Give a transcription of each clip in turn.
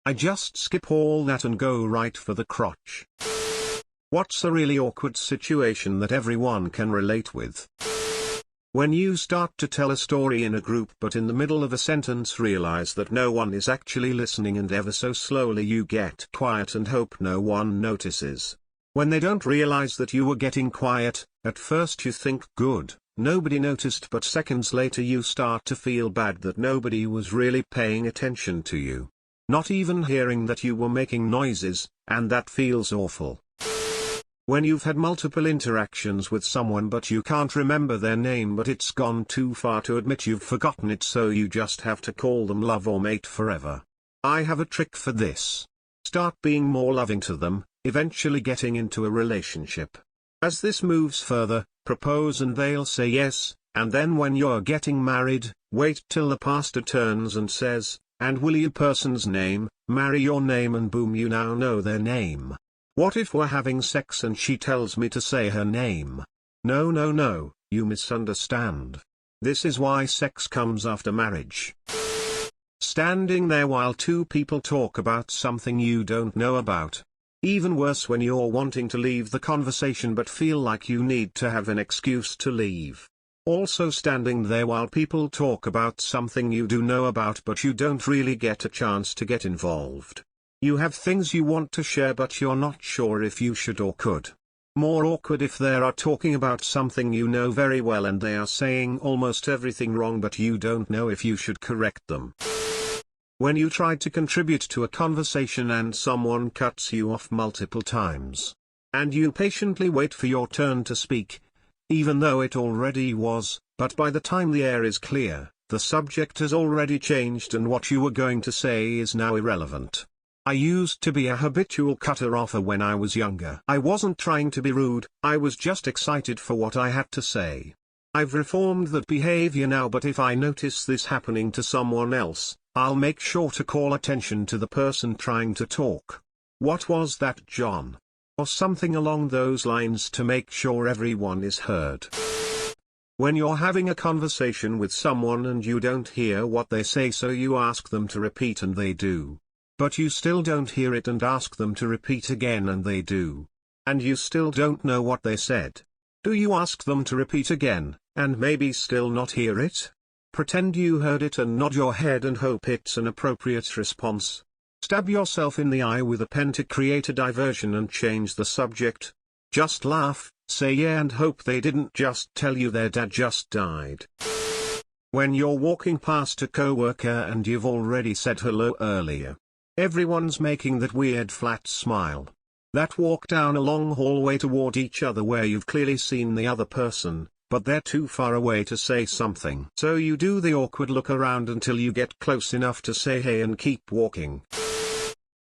I just skip all that and go right for the crotch. What's a really awkward situation that everyone can relate with? When you start to tell a story in a group but in the middle of a sentence realize that no one is actually listening and ever so slowly you get quiet and hope no one notices. When they don't realize that you were getting quiet, at first you think good, nobody noticed, but seconds later you start to feel bad that nobody was really paying attention to you. Not even hearing that you were making noises, and that feels awful. When you've had multiple interactions with someone but you can't remember their name, but it's gone too far to admit you've forgotten it, so you just have to call them love or mate forever. I have a trick for this. Start being more loving to them, eventually getting into a relationship. As this moves further, propose and they'll say yes, and then when you're getting married, wait till the pastor turns and says, "And will you person's name, marry your name," and boom, you now know their name. What if we're having sex and she tells me to say her name? No, no, no, you misunderstand. This is why sex comes after marriage. Standing there while two people talk about something you don't know about. Even worse when you're wanting to leave the conversation but feel like you need to have an excuse to leave. Also standing there while people talk about something you do know about but you don't really get a chance to get involved. You have things you want to share but you're not sure if you should or could. More awkward if they are talking about something you know very well and they are saying almost everything wrong but you don't know if you should correct them. When you try to contribute to a conversation and someone cuts you off multiple times. And you patiently wait for your turn to speak, even though it already was, but by the time the air is clear, the subject has already changed and what you were going to say is now irrelevant. I used to be a habitual cutter offer when I was younger. I wasn't trying to be rude, I was just excited for what I had to say. I've reformed that behavior now, but if I notice this happening to someone else, I'll make sure to call attention to the person trying to talk. "What was that, John?" or something along those lines to make sure everyone is heard. When you're having a conversation with someone and you don't hear what they say, so you ask them to repeat and they do. But you still don't hear it and ask them to repeat again and they do. And you still don't know what they said. Do you ask them to repeat again, and maybe still not hear it? Pretend you heard it and nod your head and hope it's an appropriate response. Stab yourself in the eye with a pen to create a diversion and change the subject. Just laugh, say yeah and hope they didn't just tell you their dad just died. When you're walking past a coworker and you've already said hello earlier. Everyone's making that weird flat smile. That walk down a long hallway toward each other where you've clearly seen the other person, but they're too far away to say something. So you do the awkward look around until you get close enough to say hey and keep walking.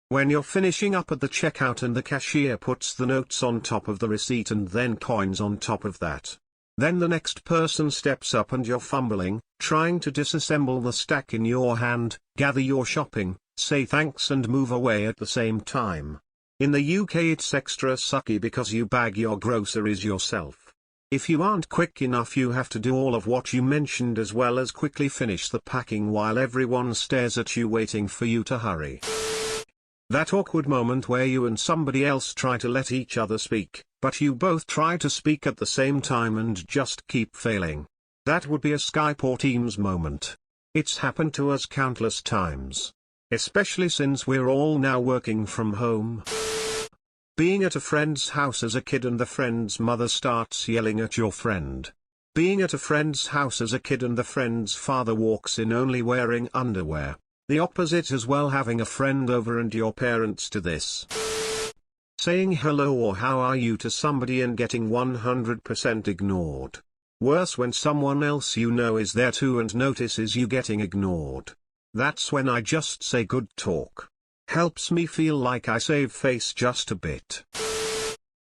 When you're finishing up at the checkout and the cashier puts the notes on top of the receipt and then coins on top of that. Then the next person steps up and you're fumbling, trying to disassemble the stack in your hand, gather your shopping, say thanks and move away at the same time. In the UK it's extra sucky because you bag your groceries yourself. If you aren't quick enough you have to do all of what you mentioned as well as quickly finish the packing while everyone stares at you waiting for you to hurry. That awkward moment where you and somebody else try to let each other speak, but you both try to speak at the same time and just keep failing. That would be a Skype or Teams moment. It's happened to us countless times. Especially since we're all now working from home. Being at a friend's house as a kid and the friend's mother starts yelling at your friend. Being at a friend's house as a kid and the friend's father walks in only wearing underwear. The opposite as well, having a friend over and your parents to this. Saying hello or how are you to somebody and getting 100% ignored. Worse when someone else you know is there too and notices you getting ignored. That's when I just say good talk. Helps me feel like I save face just a bit.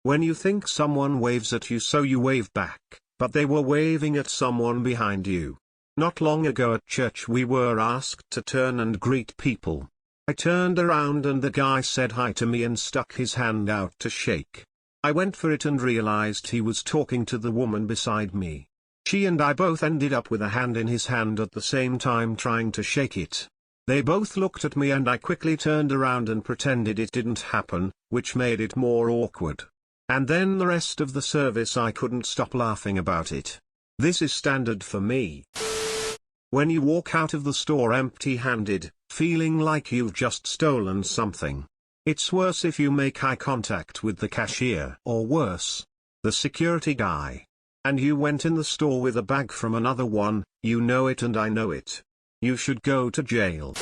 When you think someone waves at you so you wave back, but they were waving at someone behind you. Not long ago at church we were asked to turn and greet people. I turned around and the guy said hi to me and stuck his hand out to shake. I went for it and realized he was talking to the woman beside me. She and I both ended up with a hand in his hand at the same time trying to shake it. They both looked at me and I quickly turned around and pretended it didn't happen, which made it more awkward. And then the rest of the service I couldn't stop laughing about it. This is standard for me. When you walk out of the store empty-handed, feeling like you've just stolen something. It's worse if you make eye contact with the cashier or worse, the security guy. And you went in the store with a bag from another one, you know it and I know it. You should go to jail.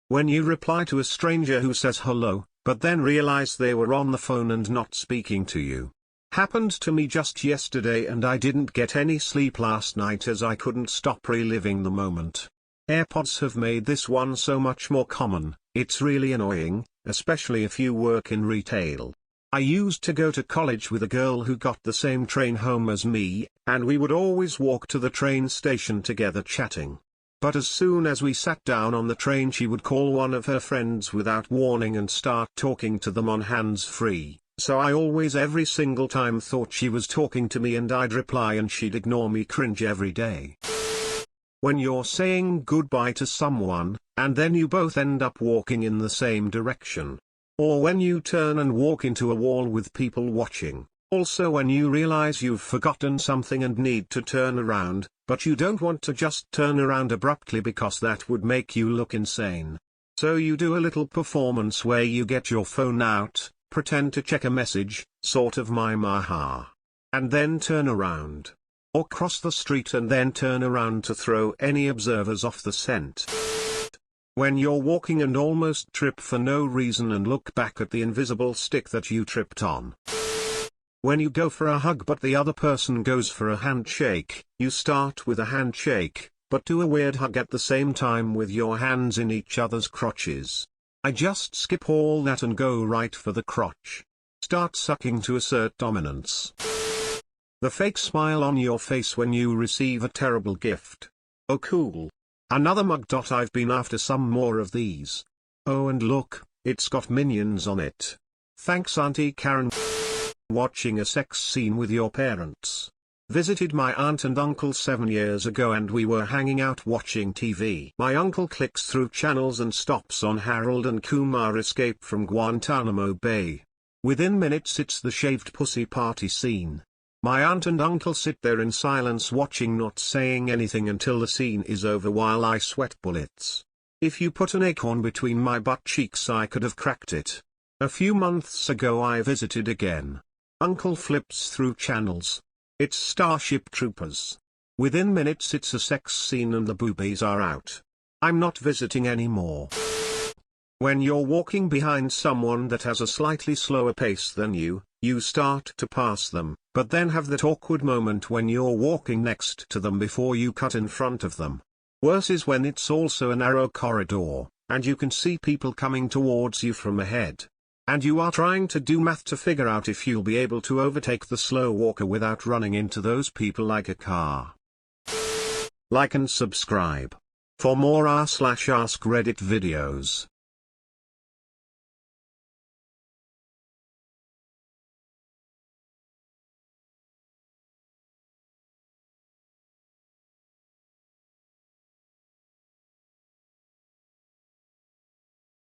When you reply to a stranger who says hello, but then realize they were on the phone and not speaking to you. Happened to me just yesterday and I didn't get any sleep last night as I couldn't stop reliving the moment. AirPods have made this one so much more common. It's really annoying, especially if you work in retail. I used to go to college with a girl who got the same train home as me, and we would always walk to the train station together chatting. But as soon as we sat down on the train she would call one of her friends without warning and start talking to them on hands-free, so I always every single time thought she was talking to me and I'd reply and she'd ignore me. Cringe every day. When you're saying goodbye to someone, and then you both end up walking in the same direction. Or when you turn and walk into a wall with people watching. Also when you realize you've forgotten something and need to turn around, but you don't want to just turn around abruptly because that would make you look insane. So you do a little performance where you get your phone out, pretend to check a message, sort of mime aha. And then turn around. Or cross the street and then turn around to throw any observers off the scent. When you're walking and almost trip for no reason and look back at the invisible stick that you tripped on. When you go for a hug but the other person goes for a handshake, you start with a handshake, but do a weird hug at the same time with your hands in each other's crotches. I just skip all that and go right for the crotch. Start sucking to assert dominance. The fake smile on your face when you receive a terrible gift. Oh cool. Another mug. I've been after some more of these. Oh and look, it's got minions on it. Thanks Auntie Karen. Watching a sex scene with your parents. Visited my aunt and uncle 7 years ago and we were hanging out watching TV. My uncle clicks through channels and stops on Harold and Kumar escape from Guantanamo Bay. Within minutes it's the shaved pussy party scene. My aunt and uncle sit there in silence watching, not saying anything until the scene is over while I sweat bullets. If you put an acorn between my butt cheeks I could have cracked it. A few months ago I visited again. Uncle flips through channels. It's Starship Troopers. Within minutes it's a sex scene and the boobies are out. I'm not visiting anymore. When you're walking behind someone that has a slightly slower pace than you start to pass them, but then have that awkward moment when you're walking next to them before you cut in front of them. Worse is when it's also a narrow corridor, and you can see people coming towards you from ahead. And you are trying to do math to figure out if you'll be able to overtake the slow walker without running into those people like a car. Like and subscribe. For more r/ask Reddit videos.